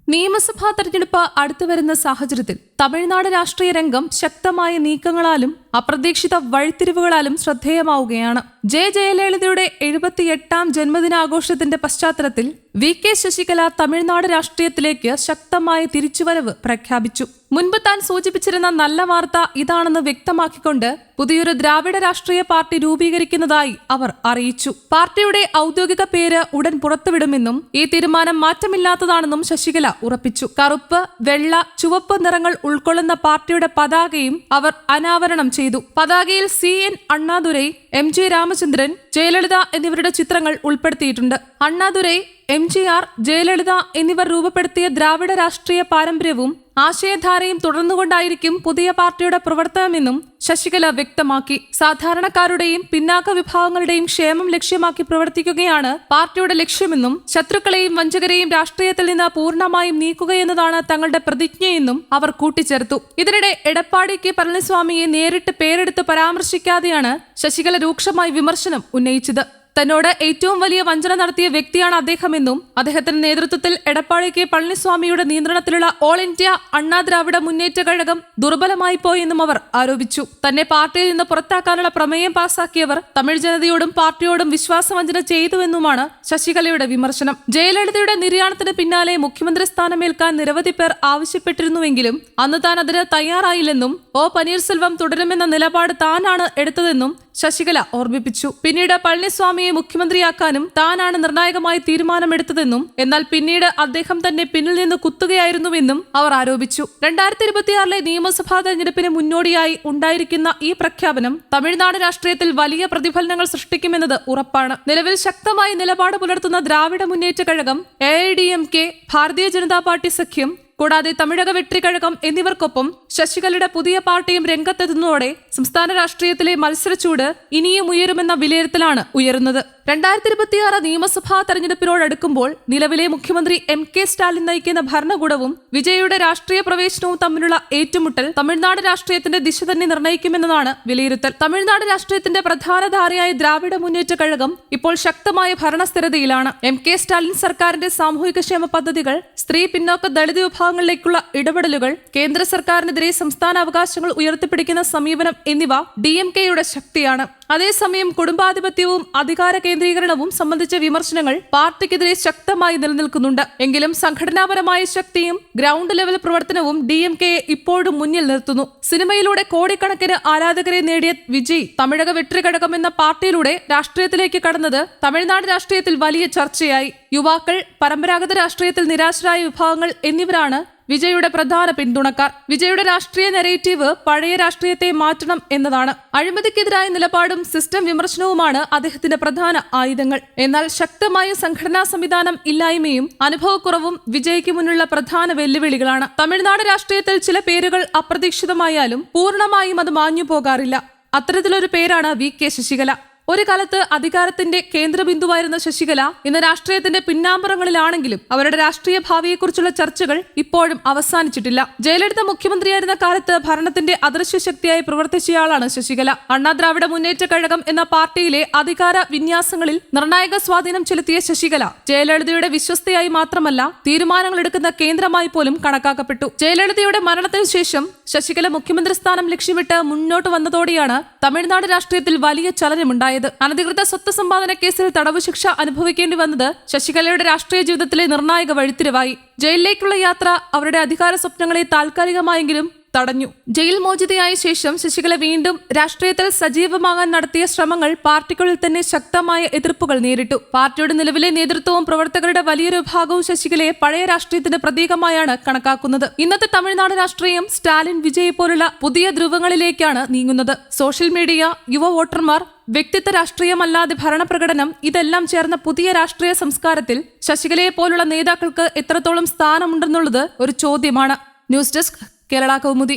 നിയമസഭാ തെരഞ്ഞെടുപ്പ് അടുത്തുവരുന്ന സാഹചര്യത്തിൽ തമിഴ്നാട് രാഷ്ട്രീയ രംഗം ശക്തമായ നീക്കങ്ങളാലും അപ്രതീക്ഷിത വഴിത്തിരിവുകളാലും ശ്രദ്ധേയമാവുകയാണ്. ജയലളിതയുടെ 78ാം ജന്മദിനാഘോഷത്തിന്റെ പശ്ചാത്തലത്തിൽ വി.കെ. ശശികല തമിഴ്നാട് രാഷ്ട്രീയത്തിലേക്ക് ശക്തമായ തിരിച്ചുവരവ് പ്രഖ്യാപിച്ചു. മുൻപ് താൻ സൂചിപ്പിച്ചിരുന്ന നല്ല വാർത്ത ഇതാണെന്ന് വ്യക്തമാക്കിക്കൊണ്ട് പുതിയൊരു ദ്രാവിഡ രാഷ്ട്രീയ പാർട്ടി രൂപീകരിക്കുന്നതായി അവർ അറിയിച്ചു. പാർട്ടിയുടെ ഔദ്യോഗിക പേര് ഉടൻ പുറത്തുവിടുമെന്നും ഈ തീരുമാനം മാറ്റമില്ലാത്തതാണെന്നും ശശികല ഉറപ്പിച്ചു. കറുപ്പ്, വെള്ള, ചുവപ്പ് നിറങ്ങൾ ഉൾക്കൊള്ളുന്ന പാർട്ടിയുടെ പതാകയും അവർ അനാവരണം ചെയ്തു. പതാകയിൽ CN അണ്ണാദുരൈ, MG രാമചന്ദ്രൻ, ജയലളിത എന്നിവരുടെ ചിത്രങ്ങൾ ഉൾപ്പെടുത്തിയിട്ടുണ്ട്. അണ്ണാദുരൈ, MGR, ജയലളിത എന്നിവർ രൂപപ്പെടുത്തിയ ദ്രാവിഡ രാഷ്ട്രീയ പാരമ്പര്യവും ആശയധാരയും തുടർന്നുകൊണ്ടായിരിക്കും പുതിയ പാർട്ടിയുടെ പ്രവർത്തനമെന്നും ശശികല വ്യക്തമാക്കി. സാധാരണക്കാരുടെയും പിന്നാക്ക വിഭാഗങ്ങളുടെയും ക്ഷേമം ലക്ഷ്യമാക്കി പ്രവർത്തിക്കുകയാണ് പാർട്ടിയുടെ ലക്ഷ്യമെന്നും ശത്രുക്കളെയും വഞ്ചകരെയും രാഷ്ട്രീയത്തിൽ നിന്ന് പൂർണ്ണമായും നീക്കുകയെന്നതാണ് തങ്ങളുടെ പ്രതിജ്ഞയെന്നും അവർ കൂട്ടിച്ചേർത്തു. ഇതിനിടെ എടപ്പാടി കെ പളനിസ്വാമിയെ നേരിട്ട് പേരെടുത്ത് പരാമർശിക്കാതെയാണ് ശശികല രൂക്ഷമായി വിമർശനം ഉന്നയിച്ചത്. തന്നോട് ഏറ്റവും വലിയ വഞ്ചന നടത്തിയ വ്യക്തിയാണ് അദ്ദേഹമെന്നും അദ്ദേഹത്തിന്റെ നേതൃത്വത്തിൽ എടപ്പാടി കെ പളനിസ്വാമിയുടെ നിയന്ത്രണത്തിലുള്ള ഓൾ ഇന്ത്യ അണ്ണാ ദ്രാവിഡ മുന്നേറ്റ കഴകം ദുർബലമായി പോയെന്നും അവർ ആരോപിച്ചു. തന്നെ പാർട്ടിയിൽ നിന്ന് പുറത്താക്കാനുള്ള പ്രമേയം പാസാക്കിയവർ തമിഴ് ജനതയോടും പാർട്ടിയോടും വിശ്വാസവഞ്ചന ചെയ്തുവെന്നുമാണ് ശശികലയുടെ വിമർശനം. ജയലളിതയുടെ നിര്യാണത്തിന് പിന്നാലെ മുഖ്യമന്ത്രി സ്ഥാനമേൽക്കാൻ നിരവധി പേർ ആവശ്യപ്പെട്ടിരുന്നുവെങ്കിലും അന്ന് താൻ അതിന് തയ്യാറായില്ലെന്നും ഒ പനീർസെൽവം തുടരുമെന്ന നിലപാട് താനാണ് എടുത്തതെന്നും ശശികല ഓർമ്മിപ്പിച്ചു. പിന്നീട് പളനിസ്വാമിയെ മുഖ്യമന്ത്രിയാക്കാനും താനാണ് നിർണായകമായി തീരുമാനമെടുത്തതെന്നും എന്നാൽ പിന്നീട് അദ്ദേഹം തന്നെ പിന്നിൽ നിന്ന് കുത്തുകയായിരുന്നുവെന്നും അവർ ആരോപിച്ചു. 2026 നിയമസഭാ തെരഞ്ഞെടുപ്പിന് മുന്നോടിയായി ഉണ്ടായിരിക്കുന്ന ഈ പ്രഖ്യാപനം തമിഴ്നാട് രാഷ്ട്രീയത്തിൽ വലിയ പ്രതിഫലനങ്ങൾ സൃഷ്ടിക്കുമെന്നത് ഉറപ്പാണ്. നിലവിൽ ശക്തമായി നിലപാട് പുലർത്തുന്ന ദ്രാവിഡ മുന്നേറ്റ കഴകം, AIADMK, ഭാരതീയ ജനതാ പാർട്ടി സഖ്യം കൂടാതെ തമിഴക വെട്രിക്കഴകം എന്നിവർക്കൊപ്പം ശശികലയുടെ പുതിയ പാർട്ടിയും രംഗത്തെത്തുന്നതോടെ സംസ്ഥാന രാഷ്ട്രീയത്തിലെ മത്സരച്ചൂട് ഇനിയും ഉയരുമെന്ന വിലയിരുത്തലാണ് ഉയരുന്നത്. 2026 നിയമസഭാ തെരഞ്ഞെടുപ്പിനോടടുക്കുമ്പോൾ നിലവിലെ മുഖ്യമന്ത്രി MK സ്റ്റാലിൻ നയിക്കുന്ന ഭരണകൂടവും വിജയയുടെ രാഷ്ട്രീയ പ്രവേശനവും തമ്മിലുള്ള ഏറ്റുമുട്ടൽ തമിഴ്നാട് രാഷ്ട്രീയത്തിന്റെ ദിശ തന്നെ നിർണ്ണയിക്കുമെന്നതാണ് വിലയിരുത്തൽ. തമിഴ്നാട് രാഷ്ട്രീയത്തിന്റെ പ്രധാന ധാരയായ ദ്രാവിഡ മുന്നേറ്റ കഴകം ഇപ്പോൾ ശക്തമായ ഭരണസ്ഥിരതയിലാണ്. MK സ്റ്റാലിൻ സർക്കാരിന്റെ സാമൂഹികക്ഷേമ പദ്ധതികൾ, സ്ത്രീ, പിന്നോക്ക, ദളിത് വിഭാഗങ്ങളിലേക്കുള്ള ഇടപെടലുകൾ, കേന്ദ്ര സർക്കാരിനെതിരെ സംസ്ഥാന അവകാശങ്ങൾ ഉയർത്തിപ്പിടിക്കുന്ന സമീപനം എന്നിവ DMK-യുടെ ശക്തിയാണ്. അതേസമയം കുടുംബാധിപത്യവും അധികാര കേന്ദ്രീകരണവും സംബന്ധിച്ച വിമർശനങ്ങൾ പാർട്ടിക്കെതിരെ ശക്തമായി നിലനിൽക്കുന്നുണ്ട്. എങ്കിലും സംഘടനാപരമായ ശക്തിയും ഗ്രൗണ്ട് ലെവൽ പ്രവർത്തനവും DMK-യെ ഇപ്പോഴും മുന്നിൽ നിർത്തുന്നു. സിനിമയിലൂടെ കോടിക്കണക്കിന് ആരാധകരെ നേടിയ വിജയ് തമിഴക വെട്രിക്കഴകം എന്ന പാർട്ടിയിലൂടെ രാഷ്ട്രീയത്തിലേക്ക് കടന്നത് തമിഴ്നാട് രാഷ്ട്രീയത്തിൽ വലിയ ചർച്ചയായി. യുവാക്കൾ, പരമ്പരാഗത രാഷ്ട്രീയത്തിൽ നിരാശരായ വിഭാഗങ്ങൾ എന്നിവരാണ് വിജയുടെ പ്രധാന പിന്തുണക്കാർ. വിജയുടെ രാഷ്ട്രീയ നെറേറ്റീവ് പഴയ രാഷ്ട്രീയത്തെ മാറ്റണം എന്നതാണ്. അഴിമതിക്കെതിരായ നിലപാടും സിസ്റ്റം വിമർശനവുമാണ് അദ്ദേഹത്തിന്റെ പ്രധാന ആയുധങ്ങൾ. എന്നാൽ ശക്തമായ സംഘടനാ സംവിധാനം ഇല്ലായ്മയും അനുഭവക്കുറവും വിജയ്ക്ക് മുന്നിലുള്ള പ്രധാന വെല്ലുവിളികളാണ്. തമിഴ്നാട് രാഷ്ട്രീയത്തിൽ ചില പേരുകൾ അപ്രതീക്ഷിതമായാലും പൂർണ്ണമായും അത് മാഞ്ഞു പോകാറില്ല. അത്തരത്തിലൊരു പേരാണ് V.K. ശശികല. ഒരു കാലത്ത് അധികാരത്തിന്റെ കേന്ദ്രബിന്ദുവായിരുന്ന ശശികല ഇന്ന് രാഷ്ട്രീയത്തിന്റെ പിന്നാമ്പുറങ്ങളിലാണെങ്കിലും അവരുടെ രാഷ്ട്രീയ ഭാവിയെക്കുറിച്ചുള്ള ചർച്ചകൾ ഇപ്പോഴും അവസാനിച്ചിട്ടില്ല. ജയലളിത മുഖ്യമന്ത്രിയായിരുന്ന കാലത്ത് ഭരണത്തിന്റെ അദൃശ്യ ശക്തിയായി പ്രവർത്തിച്ചയാളാണ് ശശികല. അണ്ണാ ദ്രാവിഡ മുന്നേറ്റ കഴകം എന്ന പാർട്ടിയിലെ അധികാര വിന്യാസങ്ങളിൽ നിർണായക സ്വാധീനം ചെലുത്തിയ ശശികല ജയലളിതയുടെ വിശ്വസ്തയായി മാത്രമല്ല തീരുമാനങ്ങൾ എടുക്കുന്ന കേന്ദ്രമായി പോലും കണക്കാക്കപ്പെട്ടു. ജയലളിതയുടെ മരണത്തിന് ശേഷം ശശികല മുഖ്യമന്ത്രി സ്ഥാനം ലക്ഷ്യമിട്ട് മുന്നോട്ട് വന്നതോടെയാണ് തമിഴ്നാട് രാഷ്ട്രീയത്തിൽ വലിയ ചലനമുണ്ടായത്. അനധികൃത സ്വത്ത് സമ്പാദന കേസിൽ തടവ് ശിക്ഷ അനുഭവിക്കേണ്ടി വന്നത് ശശികലയുടെ രാഷ്ട്രീയ ജീവിതത്തിലെ നിർണായക വഴിത്തിരിവായി. ജയിലിലേക്കുള്ള യാത്ര അവരുടെ അധികാര സ്വപ്നങ്ങളെ താൽക്കാലികമായെങ്കിലും തടഞ്ഞു. ജയിൽ മോചിതയായ ശേഷം ശശികല വീണ്ടും രാഷ്ട്രീയത്തിൽ സജീവമാകാൻ നടത്തിയ ശ്രമങ്ങൾ പാർട്ടിക്കുള്ളിൽ തന്നെ ശക്തമായ എതിർപ്പുകൾ നേരിട്ടു. പാർട്ടിയുടെ നിലവിലെ നേതൃത്വവും പ്രവർത്തകരുടെ വലിയൊരു ഭാഗവും ശശികലയെ പഴയ രാഷ്ട്രീയത്തിന്റെ പ്രതീകമായാണ് കണക്കാക്കുന്നത്. ഇന്നത്തെ തമിഴ്നാട് രാഷ്ട്രീയം സ്റ്റാലിൻ, വിജയ് പോലുള്ള പുതിയ ധ്രുവങ്ങളിലേക്കാണ് നീങ്ങുന്നത്. സോഷ്യൽ മീഡിയ, യുവ വോട്ടർമാർ, വ്യക്തിത്വ രാഷ്ട്രീയമല്ലാതെ ഭരണപ്രകടനം ഇതെല്ലാം ചേർന്ന പുതിയ രാഷ്ട്രീയ സംസ്കാരത്തിൽ ശശികലയെ പോലുള്ള നേതാക്കൾക്ക് എത്രത്തോളം സ്ഥാനമുണ്ടെന്നുള്ളത് ഒരു ചോദ്യമാണ്. News desk, Kerala Kaumudi.